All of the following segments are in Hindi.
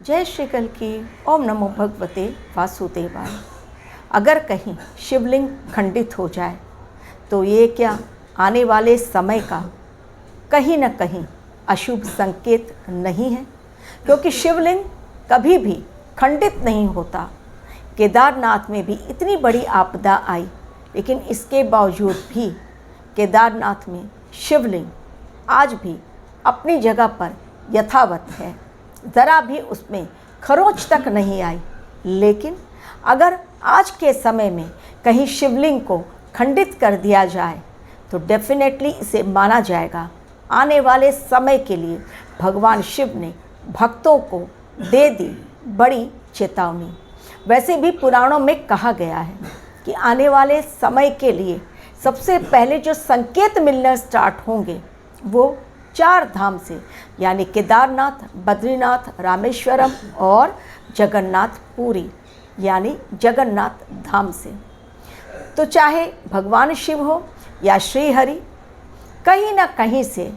जय श्री कल की। ओम नमो भगवते वासुदेवाय। अगर कहीं शिवलिंग खंडित हो जाए तो ये क्या आने वाले समय का कहीं न कहीं अशुभ संकेत नहीं है? क्योंकि शिवलिंग कभी भी खंडित नहीं होता। केदारनाथ में भी इतनी बड़ी आपदा आई, लेकिन इसके बावजूद भी केदारनाथ में शिवलिंग आज भी अपनी जगह पर यथावत है, ज़रा भी उसमें खरोंच तक नहीं आई। लेकिन अगर आज के समय में कहीं शिवलिंग को खंडित कर दिया जाए तो डेफिनेटली इसे माना जाएगा आने वाले समय के लिए भगवान शिव ने भक्तों को दे दी बड़ी चेतावनी। वैसे भी पुराणों में कहा गया है कि आने वाले समय के लिए सबसे पहले जो संकेत मिलना स्टार्ट होंगे वो 4 धाम से, यानी केदारनाथ, बद्रीनाथ, रामेश्वरम और जगन्नाथ पुरी यानी जगन्नाथ धाम से। तो चाहे भगवान शिव हो या श्री हरि, कहीं ना कहीं से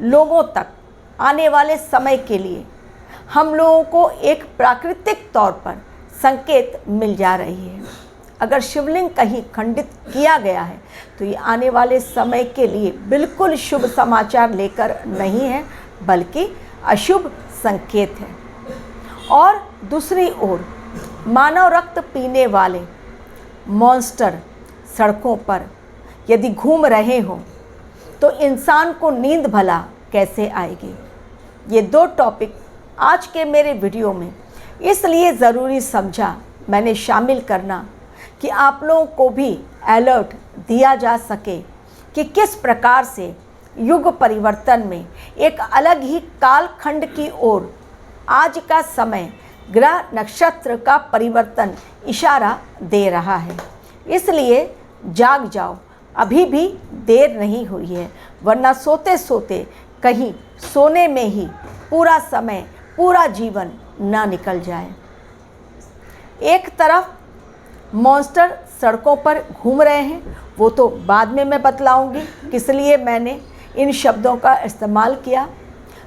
लोगों तक आने वाले समय के लिए हम लोगों को एक प्राकृतिक तौर पर संकेत मिल जा रही है। अगर शिवलिंग कहीं खंडित किया गया है तो ये आने वाले समय के लिए बिल्कुल शुभ समाचार लेकर नहीं है, बल्कि अशुभ संकेत है। और दूसरी ओर मानव रक्त पीने वाले मॉन्स्टर सड़कों पर यदि घूम रहे हों तो इंसान को नींद भला कैसे आएगी? ये 2 टॉपिक आज के मेरे वीडियो में इसलिए ज़रूरी समझा मैंने शामिल करना कि आप लोगों को भी अलर्ट दिया जा सके कि किस प्रकार से युग परिवर्तन में एक अलग ही कालखंड की ओर आज का समय ग्रह नक्षत्र का परिवर्तन इशारा दे रहा है। इसलिए जाग जाओ, अभी भी देर नहीं हुई है, वरना सोते सोते कहीं सोने में ही पूरा समय, पूरा जीवन ना निकल जाए। एक तरफ मॉन्स्टर सड़कों पर घूम रहे हैं, वो तो बाद में मैं बतलाऊंगी किस लिए मैंने इन शब्दों का इस्तेमाल किया।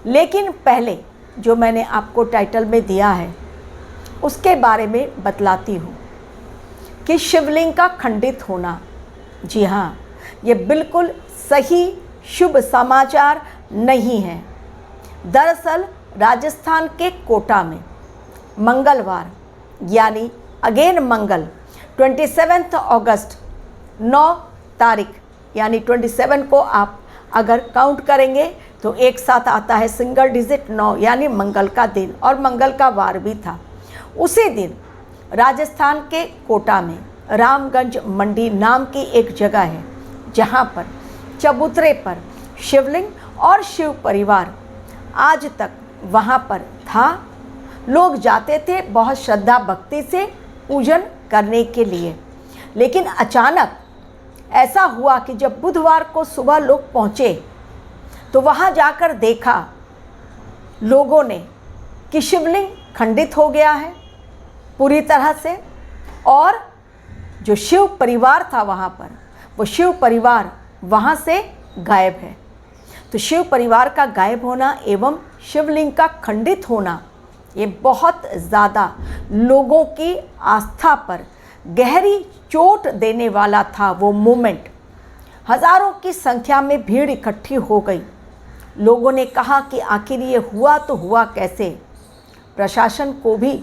लेकिन पहले जो मैंने आपको टाइटल में दिया है उसके बारे में बतलाती हूँ कि शिवलिंग का खंडित होना, जी हाँ, ये बिल्कुल सही शुभ समाचार नहीं है। दरअसल राजस्थान के कोटा में मंगलवार यानी अगेन मंगल 27 अगस्त 9 तारीख यानी 27 को आप अगर काउंट करेंगे तो एक साथ आता है सिंगल डिजिट 9, यानी मंगल का दिन, और मंगल का वार भी था। उसी दिन राजस्थान के कोटा में रामगंज मंडी नाम की एक जगह है जहाँ पर चबूतरे पर शिवलिंग और शिव परिवार आज तक वहाँ पर था। लोग जाते थे बहुत श्रद्धा भक्ति से पूजन करने के लिए। लेकिन अचानक ऐसा हुआ कि जब बुधवार को सुबह लोग पहुँचे तो वहाँ जाकर देखा लोगों ने कि शिवलिंग खंडित हो गया है पूरी तरह से, और जो शिव परिवार था वहाँ पर, वो शिव परिवार वहाँ से गायब है। तो शिव परिवार का गायब होना एवं शिवलिंग का खंडित होना, ये बहुत ज़्यादा लोगों की आस्था पर गहरी चोट देने वाला था। वो मोमेंट, हज़ारों की संख्या में भीड़ इकट्ठी हो गई। लोगों ने कहा कि आखिर ये हुआ तो हुआ कैसे? प्रशासन को भी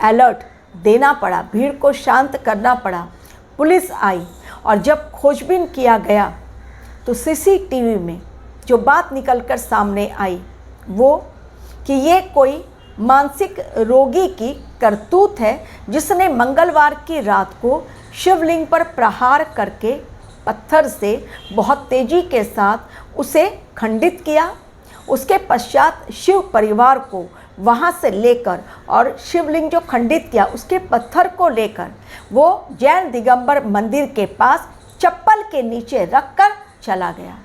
अलर्ट देना पड़ा, भीड़ को शांत करना पड़ा। पुलिस आई और जब खोजबीन किया गया तो सीसीटीवी में जो बात निकलकर सामने आई वो कि ये कोई मानसिक रोगी की करतूत है जिसने मंगलवार की रात को शिवलिंग पर प्रहार करके पत्थर से बहुत तेज़ी के साथ उसे खंडित किया। उसके पश्चात शिव परिवार को वहाँ से लेकर और शिवलिंग जो खंडित किया उसके पत्थर को लेकर वो जैन दिगंबर मंदिर के पास चप्पल के नीचे रखकर चला गया।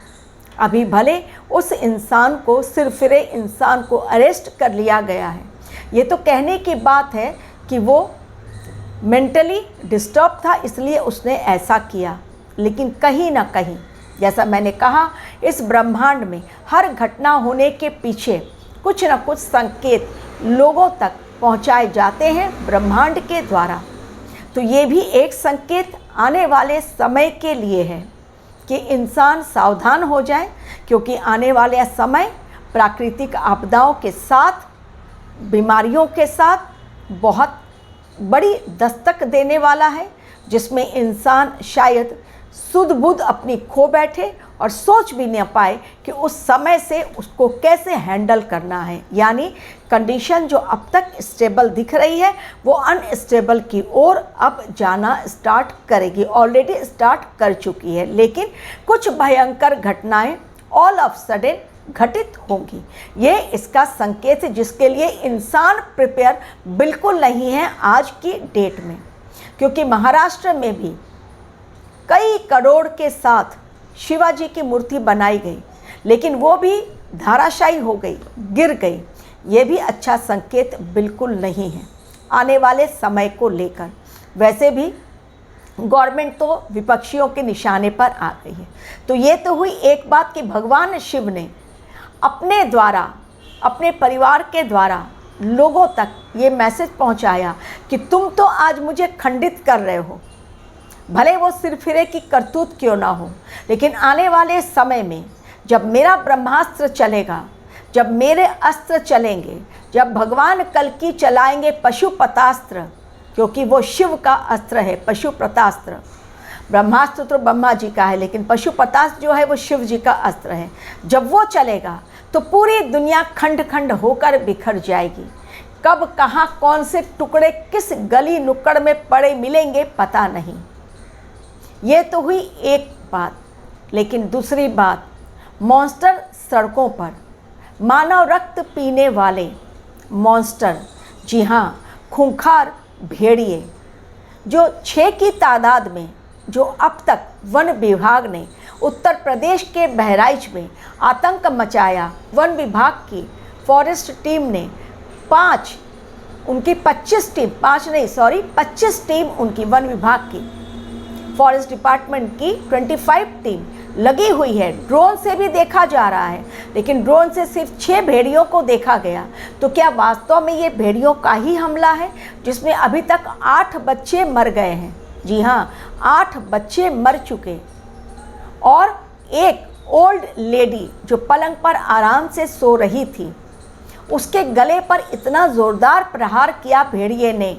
अभी भले उस इंसान को, सिरफिरे इंसान को अरेस्ट कर लिया गया है। ये तो कहने की बात है कि वो मेंटली डिस्टर्ब था इसलिए उसने ऐसा किया। लेकिन कहीं ना कहीं, जैसा मैंने कहा, इस ब्रह्मांड में हर घटना होने के पीछे कुछ न कुछ संकेत लोगों तक पहुंचाए जाते हैं ब्रह्मांड के द्वारा। तो ये भी एक संकेत आने वाले समय के लिए है कि इंसान सावधान हो जाए, क्योंकि आने वाला समय प्राकृतिक आपदाओं के साथ, बीमारियों के साथ बहुत बड़ी दस्तक देने वाला है, जिसमें इंसान शायद सुध बुध अपनी खो बैठे और सोच भी न पाए कि उस समय से उसको कैसे हैंडल करना है। यानी कंडीशन जो अब तक स्टेबल दिख रही है वो अनस्टेबल की ओर अब जाना स्टार्ट करेगी, ऑलरेडी स्टार्ट कर चुकी है। लेकिन कुछ भयंकर घटनाएं ऑल ऑफ सडन घटित होंगी। ये इसका संकेत है, जिसके लिए इंसान प्रिपेयर बिल्कुल नहीं है आज की डेट में। क्योंकि महाराष्ट्र में भी कई करोड़ के साथ शिवाजी की मूर्ति बनाई गई, लेकिन वो भी धाराशायी हो गई, गिर गई। ये भी अच्छा संकेत बिल्कुल नहीं है आने वाले समय को लेकर। वैसे भी गवर्नमेंट तो विपक्षियों के निशाने पर आ गई है। तो ये तो हुई एक बात कि भगवान शिव ने अपने द्वारा, अपने परिवार के द्वारा लोगों तक ये मैसेज पहुंचाया कि तुम तो आज मुझे खंडित कर रहे हो, भले वो सिरफिरे की करतूत क्यों ना हो, लेकिन आने वाले समय में जब मेरा ब्रह्मास्त्र चलेगा, जब मेरे अस्त्र चलेंगे, जब भगवान कल्कि चलाएंगे पशुपतास्त्र, क्योंकि वो शिव का अस्त्र है पशुपतास्त्र। ब्रह्मास्त्र तो ब्रह्मा जी का है, लेकिन पशुपतास्त्र जो है वो शिव जी का अस्त्र है। जब वो चलेगा तो पूरी दुनिया खंड खंड होकर बिखर जाएगी। कब कहाँ कौन से टुकड़े किस गली नुक्कड़ में पड़े मिलेंगे पता नहीं। ये तो हुई एक बात। लेकिन दूसरी बात, मॉन्स्टर सड़कों पर, मानव रक्त पीने वाले मॉन्स्टर, जी हाँ, खूंखार भेड़िए, जो 6 की तादाद में, जो अब तक वन विभाग ने उत्तर प्रदेश के बहराइच में आतंक मचाया। वन विभाग की फॉरेस्ट टीम ने 25 टीम उनकी वन विभाग की, फॉरेस्ट डिपार्टमेंट की 25 टीम लगी हुई है। ड्रोन से भी देखा जा रहा है, लेकिन ड्रोन से सिर्फ 6 भेड़ियों को देखा गया। तो क्या वास्तव में ये भेड़ियों का ही हमला है, जिसमें अभी तक 8 बच्चे मर गए हैं? जी हाँ, 8 बच्चे मर चुके। और एक ओल्ड लेडी जो पलंग पर आराम से सो रही थी, उसके गले पर इतना ज़ोरदार प्रहार किया भेड़िए ने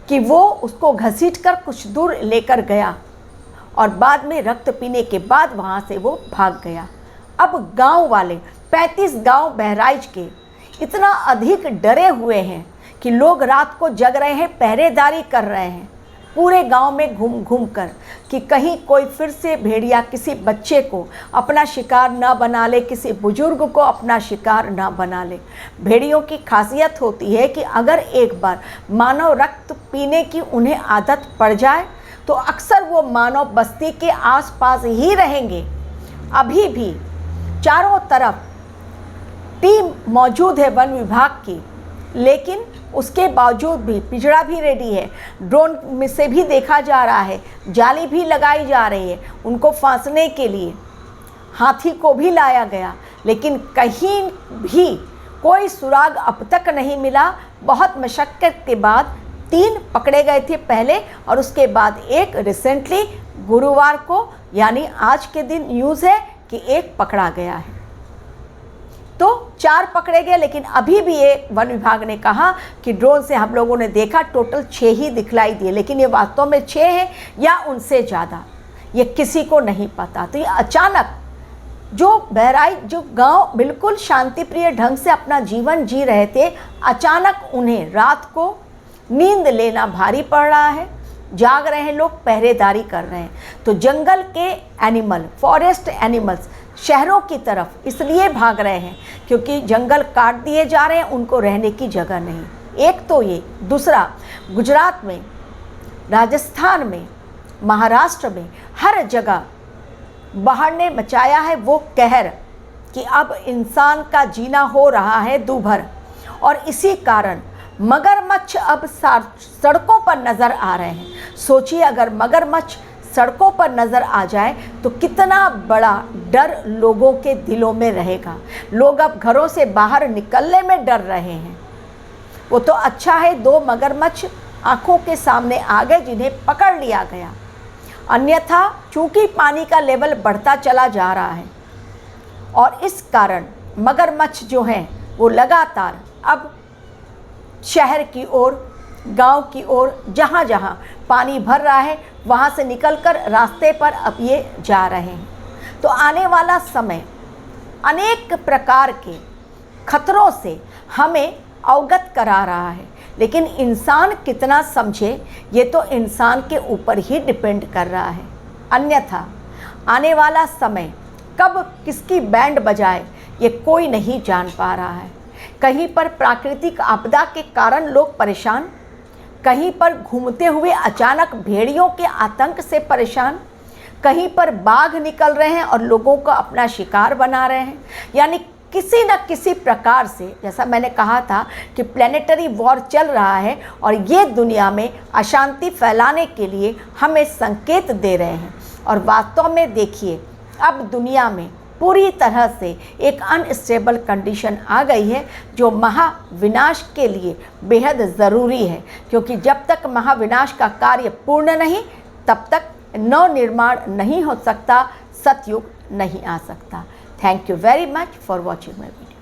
कि वो उसको घसीटकर कुछ दूर लेकर गया और बाद में रक्त पीने के बाद वहाँ से वो भाग गया। अब गांव वाले 35 गांव बहराइच के इतना अधिक डरे हुए हैं कि लोग रात को जग रहे हैं, पहरेदारी कर रहे हैं पूरे गांव में घूम घूम कर, कि कहीं कोई फिर से भेड़िया किसी बच्चे को अपना शिकार ना बना ले, किसी बुजुर्ग को अपना शिकार ना बना ले। भेड़ियों की खासियत होती है कि अगर एक बार मानव रक्त पीने की उन्हें आदत पड़ जाए तो अक्सर वो मानव बस्ती के आसपास ही रहेंगे। अभी भी चारों तरफ टीम मौजूद है वन विभाग की, लेकिन उसके बावजूद भी पिंजड़ा भी रेडी है, ड्रोन में से भी देखा जा रहा है, जाली भी लगाई जा रही है उनको फांसने के लिए, हाथी को भी लाया गया, लेकिन कहीं भी कोई सुराग अब तक नहीं मिला। बहुत मशक्कत के बाद 3 पकड़े गए थे पहले, और उसके बाद एक रिसेंटली गुरुवार को, यानी आज के दिन न्यूज़ है कि एक पकड़ा गया है। तो 4 पकड़े गए, लेकिन अभी भी ये वन विभाग ने कहा कि ड्रोन से हम लोगों ने देखा टोटल 6 ही दिखलाई दिए, लेकिन ये वास्तव में 6 है या उनसे ज़्यादा, ये किसी को नहीं पता। तो ये अचानक जो बहराइच, जो गांव बिल्कुल शांति प्रिय ढंग से अपना जीवन जी रहे थे, अचानक उन्हें रात को नींद लेना भारी पड़ रहा है, जाग रहे हैं लोग, पहरेदारी कर रहे हैं। तो जंगल के एनिमल, फॉरेस्ट एनिमल्स शहरों की तरफ इसलिए भाग रहे हैं क्योंकि जंगल काट दिए जा रहे हैं, उनको रहने की जगह नहीं। एक तो ये, दूसरा गुजरात में, राजस्थान में, महाराष्ट्र में, हर जगह बाहर ने मचाया है वो कहर कि अब इंसान का जीना हो रहा है दूभर। और इसी कारण मगरमच्छ अब सड़कों पर नज़र आ रहे हैं। सोचिए अगर मगरमच्छ सड़कों पर नज़र आ जाए तो कितना बड़ा डर लोगों के दिलों में रहेगा। लोग अब घरों से बाहर निकलने में डर रहे हैं। वो तो अच्छा है 2 मगरमच्छ आंखों के सामने आ गए जिन्हें पकड़ लिया गया, अन्यथा चूंकि पानी का लेवल बढ़ता चला जा रहा है और इस कारण मगरमच्छ जो हैं वो लगातार अब शहर की ओर, गांव की ओर, जहाँ जहाँ पानी भर रहा है वहाँ से निकलकर रास्ते पर अब ये जा रहे हैं। तो आने वाला समय अनेक प्रकार के खतरों से हमें अवगत करा रहा है, लेकिन इंसान कितना समझे ये तो इंसान के ऊपर ही डिपेंड कर रहा है। अन्यथा आने वाला समय कब किसकी बैंड बजाए ये कोई नहीं जान पा रहा है। कहीं पर प्राकृतिक आपदा के कारण लोग परेशान, कहीं पर घूमते हुए अचानक भेड़ियों के आतंक से परेशान, कहीं पर बाघ निकल रहे हैं और लोगों को अपना शिकार बना रहे हैं। यानी किसी न किसी प्रकार से, जैसा मैंने कहा था कि प्लेनेटरी वॉर चल रहा है और ये दुनिया में अशांति फैलाने के लिए हमें संकेत दे रहे हैं। और वास्तव में देखिए, अब दुनिया में पूरी तरह से एक अनस्टेबल कंडीशन आ गई है जो महाविनाश के लिए बेहद ज़रूरी है, क्योंकि जब तक महाविनाश का कार्य पूर्ण नहीं तब तक नव निर्माण नहीं हो सकता, सतयुग नहीं आ सकता। Thank you very much for watching my video.